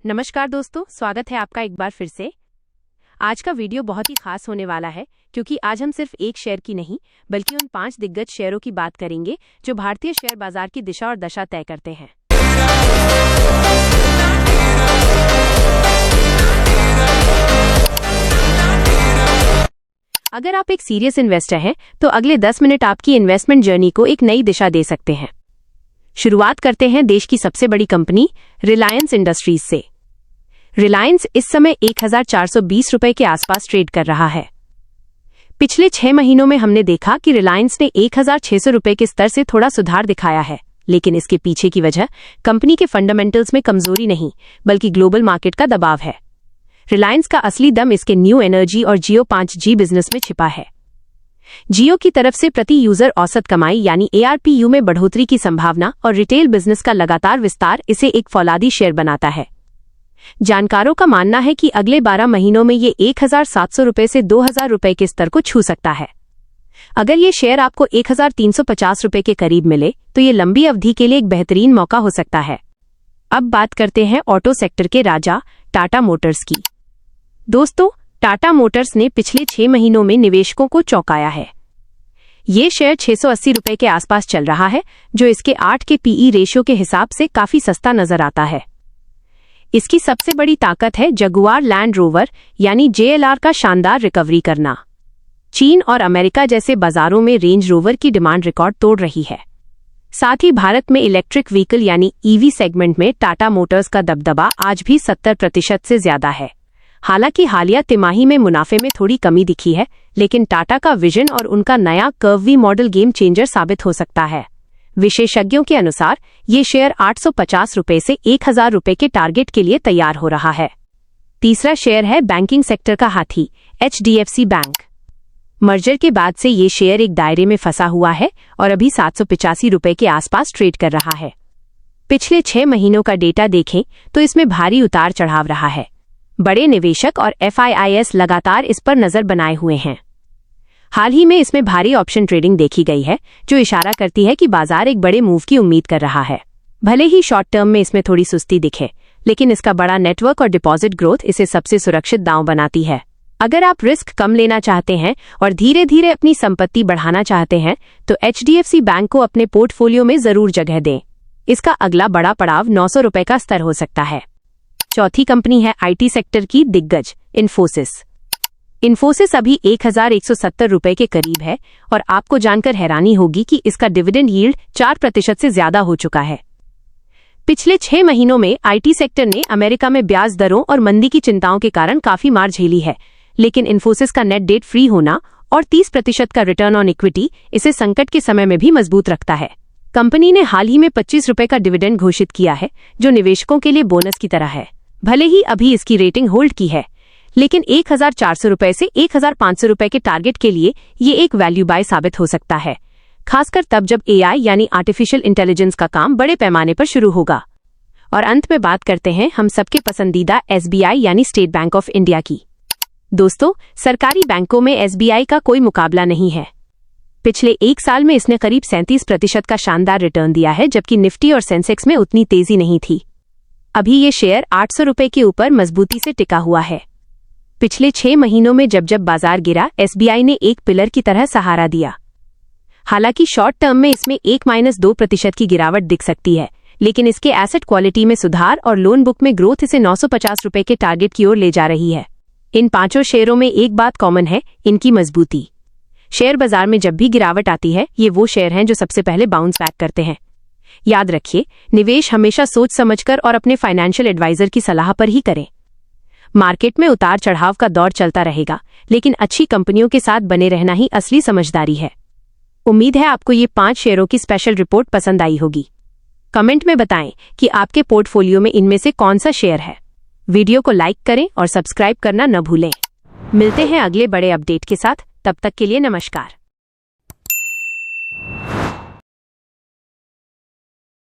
नमस्कार दोस्तों, स्वागत है आपका एक बार फिर से। आज का वीडियो बहुत ही खास होने वाला है क्योंकि आज हम सिर्फ एक शेयर की नहीं बल्कि उन 5 दिग्गज शेयरों की बात करेंगे जो भारतीय शेयर बाजार की दिशा और दशा तय करते हैं। अगर आप एक सीरियस इन्वेस्टर हैं तो अगले 10 मिनट आपकी इन्वेस्टमेंट जर्नी को एक नई दिशा दे सकते हैं। शुरुआत करते हैं देश की सबसे बड़ी कंपनी रिलायंस इंडस्ट्रीज से। रिलायंस इस समय 1420 रुपए के आसपास ट्रेड कर रहा है। पिछले 6 महीनों में हमने देखा कि रिलायंस ने 1600 रुपए के स्तर से थोड़ा सुधार दिखाया है, लेकिन इसके पीछे की वजह कंपनी के फंडामेंटल्स में कमजोरी नहीं बल्कि ग्लोबल मार्केट का दबाव है। रिलायंस का असली दम इसके न्यू एनर्जी और जियो 5G बिजनेस में छिपा है। जियो की तरफ से प्रति यूजर औसत कमाई यानी ARPU में बढ़ोतरी की संभावना और रिटेल बिजनेस का लगातार विस्तार इसे एक फौलादी शेयर बनाता है। जानकारों का मानना है कि अगले 12 महीनों में ये 1700 रुपए से 2000 रुपए के स्तर को छू सकता है। अगर ये शेयर आपको 1350 रुपए के करीब मिले तो ये लंबी अवधि के लिए एक बेहतरीन मौका हो सकता है। अब बात करते हैं ऑटो सेक्टर के राजा टाटा मोटर्स की। दोस्तों, टाटा मोटर्स ने पिछले 6 महीनों में निवेशकों को चौंकाया है। ये शेयर 680 रुपए के आसपास चल रहा है, जो इसके 8 के PE रेशियो के हिसाब से काफी सस्ता नजर आता है। इसकी सबसे बड़ी ताकत है जगुआर लैंड रोवर यानी JLR का शानदार रिकवरी करना। चीन और अमेरिका जैसे बाजारों में रेंज रोवर की डिमांड रिकॉर्ड तोड़ रही है। साथ ही भारत में इलेक्ट्रिक व्हीकल यानी EV सेगमेंट में टाटा मोटर्स का दबदबा आज भी 70% से ज्यादा है। हालांकि हालिया तिमाही में मुनाफे में थोड़ी कमी दिखी है, लेकिन टाटा का विजन और उनका नया कर्व मॉडल गेम चेंजर साबित हो सकता है। विशेषज्ञों के अनुसार ये शेयर 850 रुपए से 1000 रुपए के टारगेट के लिए तैयार हो रहा है। तीसरा शेयर है बैंकिंग सेक्टर का हाथी HDFC बैंक। मर्जर के बाद से ये शेयर एक दायरे में फंसा हुआ है और अभी 785 रुपए के आसपास ट्रेड कर रहा है। पिछले 6 महीनों का डेटा देखें तो इसमें भारी उतार चढ़ाव रहा है। बड़े निवेशक और FIIs लगातार इस पर नजर बनाए हुए हैं। हाल ही में इसमें भारी ऑप्शन ट्रेडिंग देखी गई है, जो इशारा करती है कि बाजार एक बड़े मूव की उम्मीद कर रहा है। भले ही शॉर्ट टर्म में इसमें थोड़ी सुस्ती दिखे, लेकिन इसका बड़ा नेटवर्क और डिपॉजिट ग्रोथ इसे सबसे सुरक्षित दांव बनाती है। अगर आप रिस्क कम लेना चाहते हैं और धीरे धीरे अपनी संपत्ति बढ़ाना चाहते हैं तो HDFC बैंक को अपने पोर्टफोलियो में जरूर जगह दें। इसका अगला बड़ा पड़ाव 900 रुपए का स्तर हो सकता है। चौथी कंपनी है IT सेक्टर की दिग्गज इन्फोसिस। इन्फोसिस अभी 1170 रुपए के करीब है और आपको जानकर हैरानी होगी कि इसका डिविडेंड यील्ड 4% से ज्यादा हो चुका है। पिछले 6 महीनों में IT सेक्टर ने अमेरिका में ब्याज दरों और मंदी की चिंताओं के कारण काफी मार झेली है, लेकिन इन्फोसिस का नेट डेट फ्री होना और 30% का रिटर्न ऑन इक्विटी इसे संकट के समय में भी मजबूत रखता है। कंपनी ने हाल ही में 25 रुपए का डिविडेंड घोषित किया है, जो निवेशकों के लिए बोनस की तरह है। भले ही अभी इसकी रेटिंग होल्ड की है, लेकिन 1400 रुपए से 1500 रुपए के टारगेट के लिए ये एक वैल्यू बाय साबित हो सकता है, खासकर तब जब AI यानी आर्टिफिशियल इंटेलिजेंस का काम बड़े पैमाने पर शुरू होगा। और अंत में बात करते हैं हम सबके पसंदीदा SBI यानी स्टेट बैंक ऑफ इंडिया की। दोस्तों, सरकारी बैंकों में SBI का कोई मुकाबला नहीं है। पिछले 1 साल में इसने करीब 37% का शानदार रिटर्न दिया है, जबकि निफ्टी और सेंसेक्स में उतनी तेजी नहीं थी। अभी ये शेयर 800 रुपए के ऊपर मजबूती से टिका हुआ है। पिछले 6 महीनों में जब बाजार गिरा, SBI ने एक पिलर की तरह सहारा दिया। हालांकि शॉर्ट टर्म में इसमें 1-2% की गिरावट दिख सकती है, लेकिन इसके एसेट क्वालिटी में सुधार और लोन बुक में ग्रोथ इसे 950 रुपए के टारगेट की ओर ले जा रही है। इन 5 शेयरों में एक बात कॉमन है, इनकी मजबूती। शेयर बाजार में जब भी गिरावट आती है, ये वो शेयर हैं जो सबसे पहले बाउंस बैक करते हैं। याद रखिए, निवेश हमेशा सोच समझकर और अपने फाइनेंशियल एडवाइजर की सलाह पर ही करें। मार्केट में उतार चढ़ाव का दौर चलता रहेगा, लेकिन अच्छी कंपनियों के साथ बने रहना ही असली समझदारी है। उम्मीद है आपको ये 5 शेयरों की स्पेशल रिपोर्ट पसंद आई होगी। कमेंट में बताएं कि आपके पोर्टफोलियो में इनमें से कौन सा शेयर है। वीडियो को लाइक करें और सब्सक्राइब करना न भूलें। मिलते हैं अगले बड़े अपडेट के साथ, तब तक के लिए नमस्कार।